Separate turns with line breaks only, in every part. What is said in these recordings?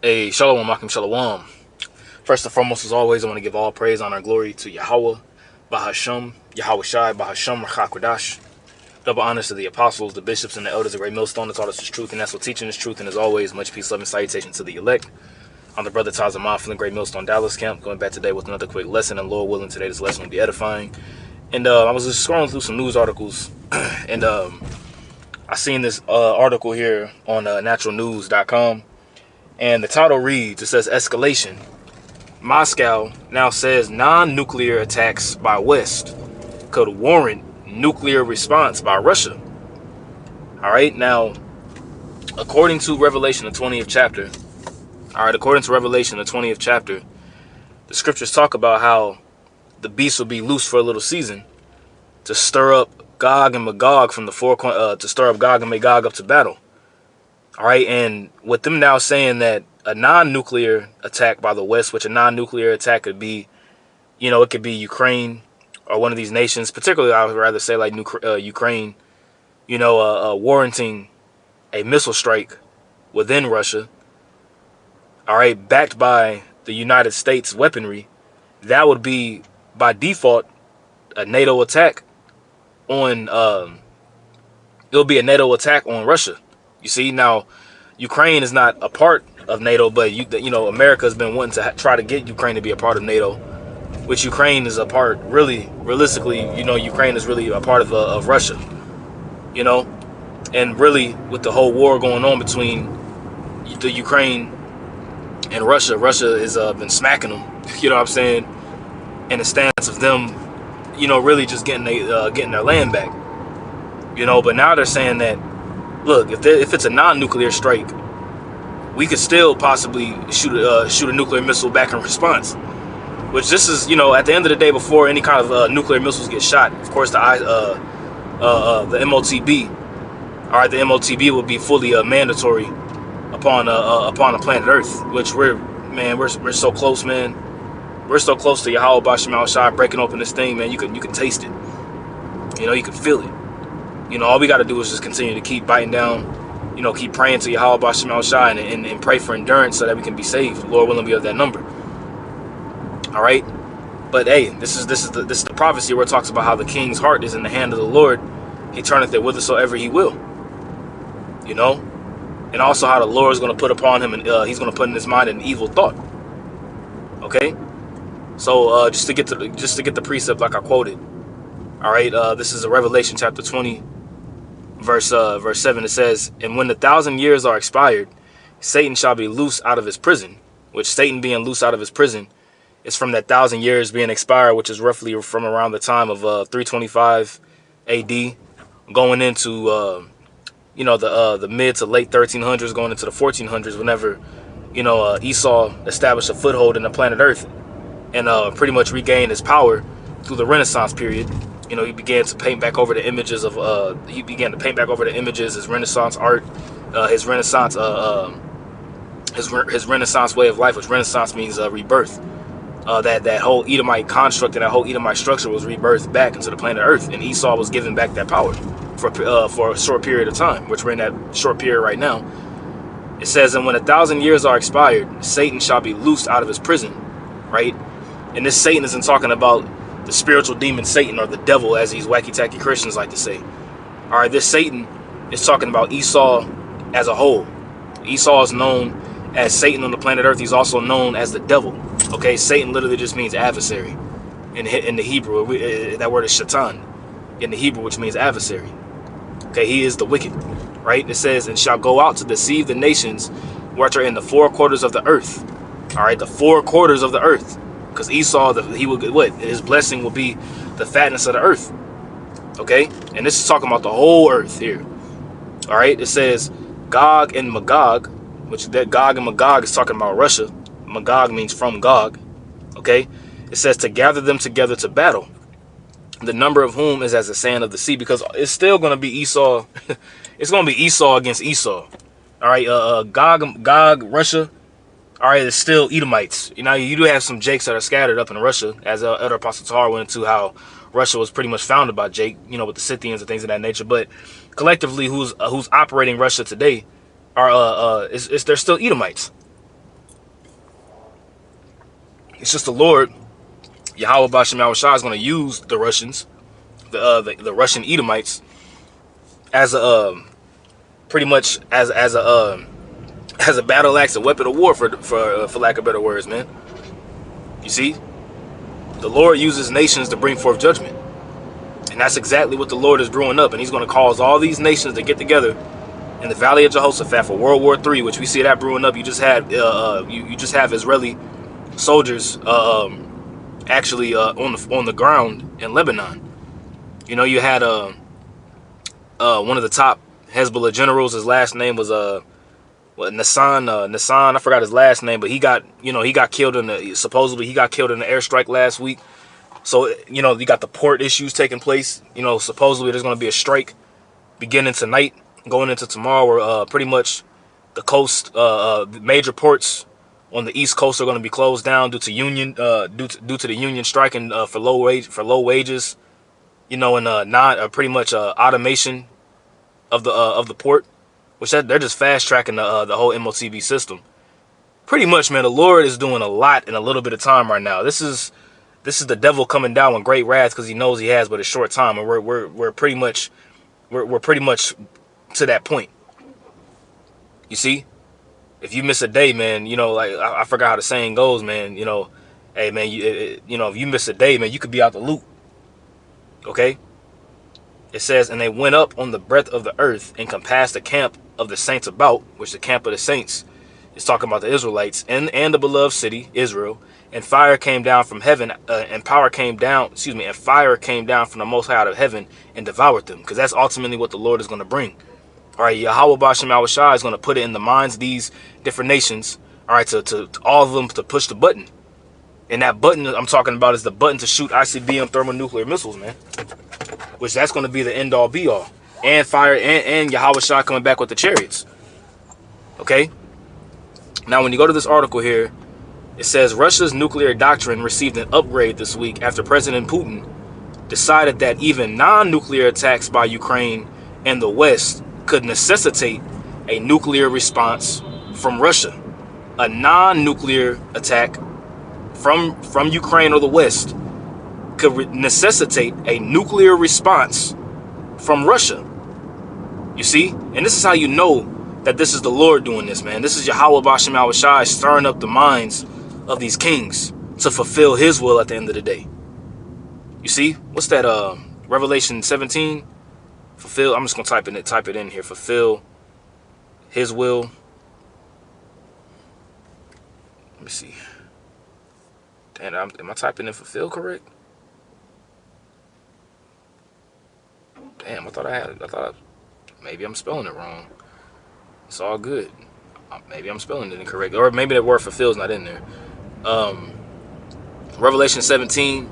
Hey, Shalom, Makim Shalom. First and foremost, as always, I want to give all praise, honor, and glory to Yahweh, Bahasham, Yahweh Shai, Bahasham, Rachakwadash. Double honors to the apostles, the bishops, and the elders of Great Millstone that taught us this truth, and that's what teaching this truth. And as always, much peace, love, and salutation to the elect. I'm the brother Tazamah from the Great Millstone Dallas camp, going back today with another quick lesson, and Lord willing, today this lesson will be edifying. And I was just scrolling through some news articles, and I seen this article here on naturalnews.com. And the title reads, it says, escalation. Moscow now says non-nuclear attacks by West could warrant nuclear response by Russia. All right, now, according to Revelation, the 20th chapter, the scriptures talk about how the beast will be loose for a little season to stir up Gog and Magog from the four to stir up Gog and Magog up to battle. All right, and with them now saying that a non-nuclear attack by the West, which a non-nuclear attack could be, it could be Ukraine or one of these nations, particularly I would rather say like Ukraine, warranting a missile strike within Russia, all right, backed by the United States weaponry, that would be by default a NATO attack on, it'll be a NATO attack on Russia. You see, now, Ukraine is not a part of NATO, but America has been wanting to try to get Ukraine to be a part of NATO, which Ukraine is a part. Really, realistically, Ukraine is really a part of Russia. And really, with the whole war going on between the Ukraine and Russia has been smacking them. You know what I'm saying? In the stance of them, really just getting their land back. But now they're saying that, look, if it's a non-nuclear strike, we could still possibly shoot a nuclear missile back in response. Which this is, at the end of the day, before any kind of nuclear missiles get shot, of course, the MOTB, all right, the MOTB will be fully mandatory upon the planet Earth. Which we're so close, man. We're so close to Yahweh Bashem Shai breaking open this thing, man. You can taste it. You can feel it. All we got to do is just continue to keep biting down, keep praying to Yahweh Bashem Shai and pray for endurance so that we can be saved. Lord willing, be of that number. All right, but hey, this is the prophecy where it talks about how the king's heart is in the hand of the Lord. He turneth it whithersoever he will. And also how the Lord is going to put upon him, and he's going to put in his mind an evil thought. Okay, so just to get the precept like I quoted. All right, this is a Revelation chapter 20. Verse 7, it says, and when the 1,000 years are expired, Satan shall be loose out of his prison. Which Satan being loose out of his prison is from that 1,000 years being expired, which is roughly from around the time of 325 AD, going into the mid to late 1300s, going into the 1400s, whenever Esau established a foothold in the planet Earth and pretty much regained his power through the Renaissance period. He began to paint back over the images of his Renaissance art, his Renaissance his Renaissance way of life, which Renaissance means rebirth. That whole Edomite construct and that whole Edomite structure was rebirthed back into the planet Earth, and Esau was given back that power for a short period of time, which we're in that short period right now. It says, and when 1,000 years are expired, Satan shall be loosed out of his prison, right? And this Satan isn't talking about the spiritual demon Satan, or the devil, as these wacky-tacky Christians like to say. All right, this Satan is talking about Esau as a whole. Esau is known as Satan on the planet Earth. He's also known as the devil. Okay, Satan literally just means adversary. In the Hebrew, that word is shaitan in the Hebrew, which means adversary. Okay, he is the wicked, right? It says, and shall go out to deceive the nations which are in the four quarters of the earth. All right, the four quarters of the earth. Because Esau, he will get what? His blessing will be the fatness of the earth. Okay? And this is talking about the whole earth here. All right? It says Gog and Magog, which that Gog and Magog is talking about Russia. Magog means from Gog. Okay? It says to gather them together to battle, the number of whom is as the sand of the sea, because it's still going to be Esau. It's going to be Esau against Esau. All right? Gog, Russia. All right, it's still Edomites. You do have some Jakes that are scattered up in Russia, as Elder Apostle Tahar went into how Russia was pretty much founded by Jake, with the Scythians and things of that nature. But collectively, who's operating Russia today are they're still Edomites. It's just the Lord, Yahweh Bashem Yahushua, is going to use the Russians, the Russian Edomites, as a pretty much as a battle axe, a weapon of war, for lack of better words, man. You see, the Lord uses nations to bring forth judgment, and that's exactly what the Lord is brewing up. And He's going to cause all these nations to get together in the Valley of Jehoshaphat for World War III, which we see that brewing up. You just had you just have Israeli soldiers actually on the ground in Lebanon. You know, you had one of the top Hezbollah generals. His last name was Nassan. I forgot his last name, but he got killed supposedly he got killed in an airstrike last week. So, you know, you got the port issues taking place. You know, supposedly there's going to be a strike beginning tonight, going into tomorrow, where pretty much the coast, the major ports on the East Coast are going to be closed down due to the union striking for low wages. You know, and pretty much automation of the port, which they're just fast tracking the whole MOTB system. Pretty much, man, the Lord is doing a lot in a little bit of time right now. This is the devil coming down with great wrath, because he knows he has but a short time, and we're pretty much to that point. You see, if you miss a day, man, you know, like I forgot how the saying goes, man. You know, hey, man, you know, if you miss a day, man, you could be out the loop. Okay. It says, and they went up on the breadth of the earth and compassed the camp of the saints about, which the camp of the saints is talking about the Israelites and the beloved city, Israel. And fire came down from heaven, and fire came down from the Most High out of heaven and devoured them. Because that's ultimately what the Lord is going to bring. All right, Yahweh Bashem Yahushua is going to put it in the minds of these different nations, all right, to all of them to push the button. And that button I'm talking about is the button to shoot ICBM thermonuclear missiles, man. Which that's going to be the end all be all. And fire and Yahweh Shah coming back with the chariots. Okay? Now, when you go to this article here, it says Russia's nuclear doctrine received an upgrade this week after President Putin decided that even non-nuclear attacks by Ukraine and the West could necessitate a nuclear response from Russia. A non-nuclear attack from Ukraine or the West could necessitate a nuclear response from Russia. You see? And this is how you know that this is the Lord doing this, man. This is Yahweh Bashem Yahushua stirring up the minds of these kings to fulfill his will at the end of the day. You see? What's that? Revelation 17? Fulfill. I'm just going to type it in here. Fulfill his will. Let me see. Damn, am I typing in fulfill correct? Damn, I thought maybe I'm spelling it wrong. It's all good. Maybe I'm spelling it incorrect, or maybe that word fulfill is not in there. Revelation 17.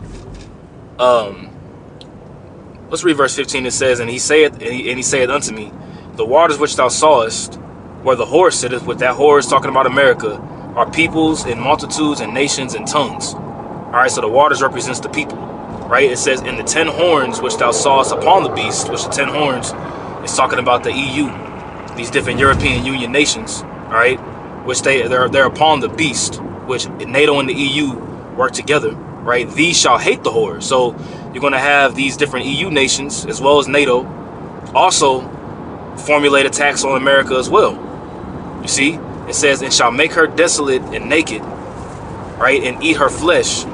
Let's read verse 15. It says, and he saith unto me, the waters which thou sawest, where the horse sitteth, with that horse talking about America, are peoples and multitudes and nations and tongues. All right, so the waters represents the people. Right, it says, in the 10 horns which thou sawest upon the beast, which the 10 horns is talking about the EU, these different European Union nations, all right, which they're upon the beast, which NATO and the EU work together, right? These shall hate the whore. So you're going to have these different EU nations as well as NATO also formulate attacks on America as well. You see, it says, and shall make her desolate and naked, right, and eat her flesh.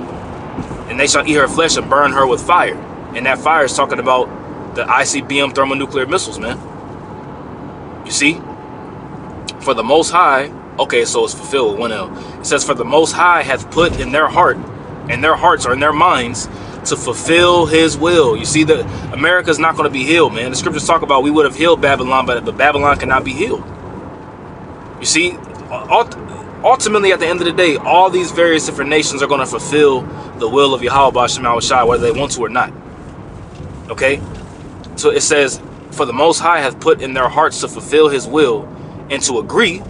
And they shall eat her flesh and burn her with fire. And that fire is talking about the ICBM thermonuclear missiles, man. You see? For the Most High, okay, so it's fulfilled, 1L. It says, for the Most High hath put in their heart, and their hearts are in their minds, to fulfill his will. You see, that America's not going to be healed, man. The scriptures talk about we would have healed Babylon, but Babylon cannot be healed. You see, ultimately, at the end of the day, all these various different nations are going to fulfill the will of Yahweh Bashem Yahushua, whether they want to or not. Okay? So it says, for the Most High hath put in their hearts to fulfill his will and to agree.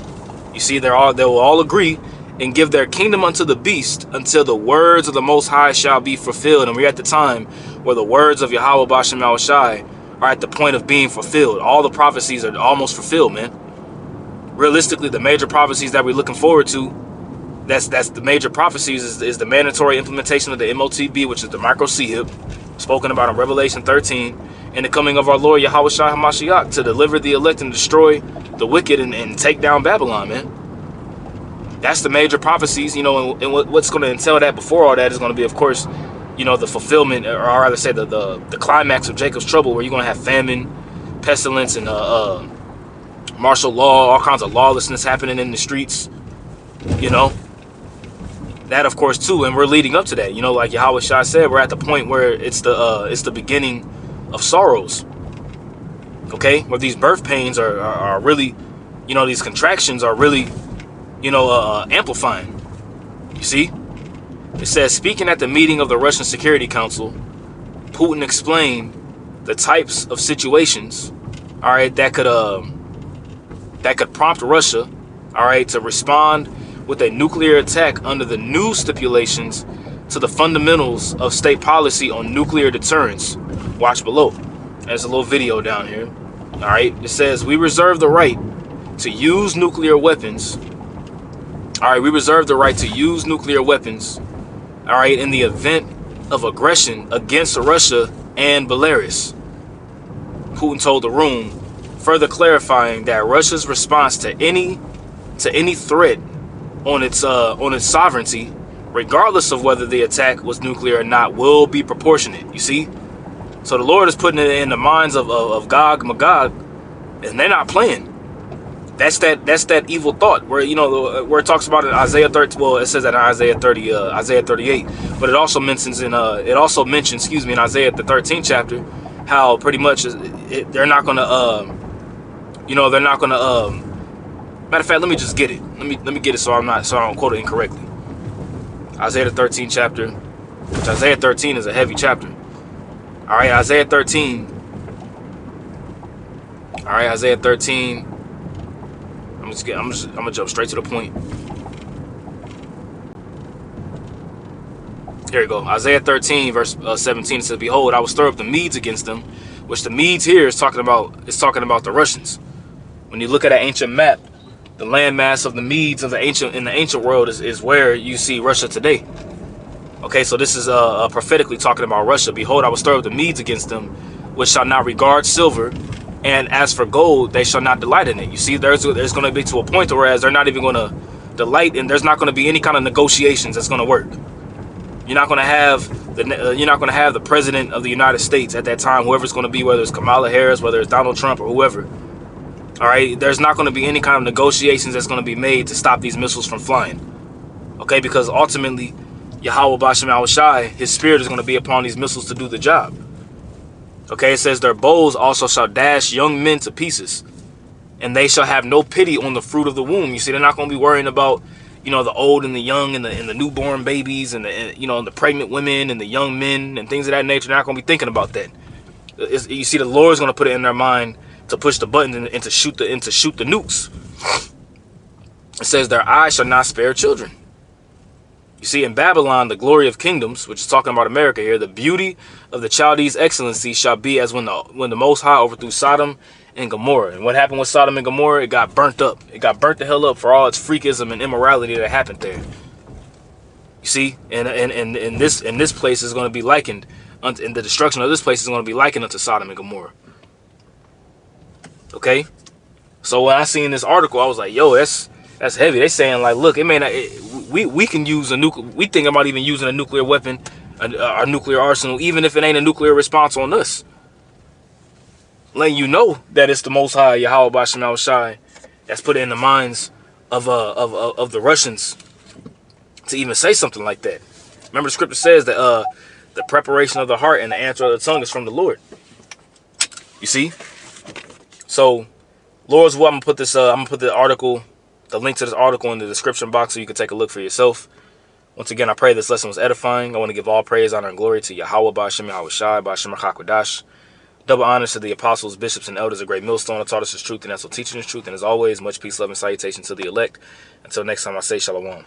You see, they will all agree and give their kingdom unto the beast until the words of the Most High shall be fulfilled. And we're at the time where the words of Yahweh Bashem Yahushua are at the point of being fulfilled. All the prophecies are almost fulfilled, man. Realistically, the major prophecies that we're looking forward to That's the major prophecies is the mandatory implementation of the MOTB, which is the micro CHIP, spoken about in Revelation 13, and the coming of our Lord Yahweh Shai HaMashiach to deliver the elect and destroy the wicked and take down Babylon, man. That's the major prophecies, you know, and what's going to entail that before all that is going to be, of course, you know, the fulfillment, or rather say the climax of Jacob's trouble, where you're going to have famine, pestilence, and martial law, all kinds of lawlessness happening in the streets, you know. That, of course, too, and we're leading up to that. You know, like Yahweh Shai said, we're at the point where it's the beginning of sorrows. Okay, where these birth pains are really, you know, these contractions are really, you know, amplifying. You see, it says, speaking at the meeting of the Russian Security Council, Putin explained the types of situations, all right, that could prompt Russia, all right, to respond with a nuclear attack under the new stipulations to the fundamentals of state policy on nuclear deterrence. Watch below. There's a little video down here. All right, it says, we reserve the right to use nuclear weapons. All right, we reserve the right to use nuclear weapons, all right, in the event of aggression against Russia and Belarus. Putin told the room, further clarifying that Russia's response to any threat on its sovereignty, regardless of whether the attack was nuclear or not, will be proportionate. You see, so the Lord is putting it in the minds of Gog, Magog, and they're not playing. That's that evil thought where, you know, where it talks about in Isaiah 30. Well, it says that in Isaiah 38, but it also mentions in excuse me, in Isaiah the 13th chapter, how pretty much they're not gonna you know, they're not gonna matter of fact, let me just get it. Let me get it so I don't quote it incorrectly. Isaiah the 13th chapter, which Isaiah 13 is a heavy chapter. All right, Isaiah 13. All right, Isaiah 13. I'm gonna jump straight to the point. Here we go. Isaiah 13, verse 17. It says, "Behold, I will stir up the Medes against them," which the Medes here is talking about. It's talking about the Russians. When you look at an ancient map, the landmass of the Medes in the ancient world is where you see Russia today. Okay, so this is prophetically talking about Russia. Behold, I will stir up the Medes against them, which shall not regard silver, and as for gold, they shall not delight in it. You see, there's going to be to a point to whereas they're not even going to delight, and there's not going to be any kind of negotiations that's going to work. You're not going to have the president of the United States at that time, whoever's going to be, whether it's Kamala Harris, whether it's Donald Trump, or whoever. All right, there's not going to be any kind of negotiations that's going to be made to stop these missiles from flying. Okay, because ultimately, Yahweh Bashem Yahushai, his spirit is going to be upon these missiles to do the job. Okay, it says their bows also shall dash young men to pieces, and they shall have no pity on the fruit of the womb. You see, they're not going to be worrying about, you know, the old and the young and the newborn babies and the pregnant women and the young men and things of that nature. They're not going to be thinking about that. You see, the Lord's going to put it in their mind to push the button and to shoot the nukes. It says their eyes shall not spare children. You see, in Babylon, the glory of kingdoms, which is talking about America here, the beauty of the Chaldees' excellency shall be as when the Most High overthrew Sodom and Gomorrah. And what happened with Sodom and Gomorrah? It got burnt up. It got burnt the hell up for all its freakism and immorality that happened there. You see, and this place is going to be likened, and the destruction of this place is going to be likened unto Sodom and Gomorrah. Okay, so when I seen this article, I was like, yo, that's heavy. They saying like, look, it may not. We can use a nuclear. We think about even using a nuclear weapon, our nuclear arsenal, even if it ain't a nuclear response on us. Letting you know that it's the Most High Yahweh Bashem Yahushai that's put it in the minds of the Russians to even say something like that. Remember, the scripture says that the preparation of the heart and the answer of the tongue is from the Lord. You see. So, Lord's will, I'm gonna put the article, the link to this article in the description box so you can take a look for yourself. Once again, I pray this lesson was edifying. I want to give all praise, honor, and glory to Yahweh Bashem Yahushai, Bashem HaKadosh. Double honors to the apostles, bishops, and elders, a great millstone that taught us his truth and also teaching his truth. And as always, much peace, love, and salutation to the elect. Until next time, I say shalom.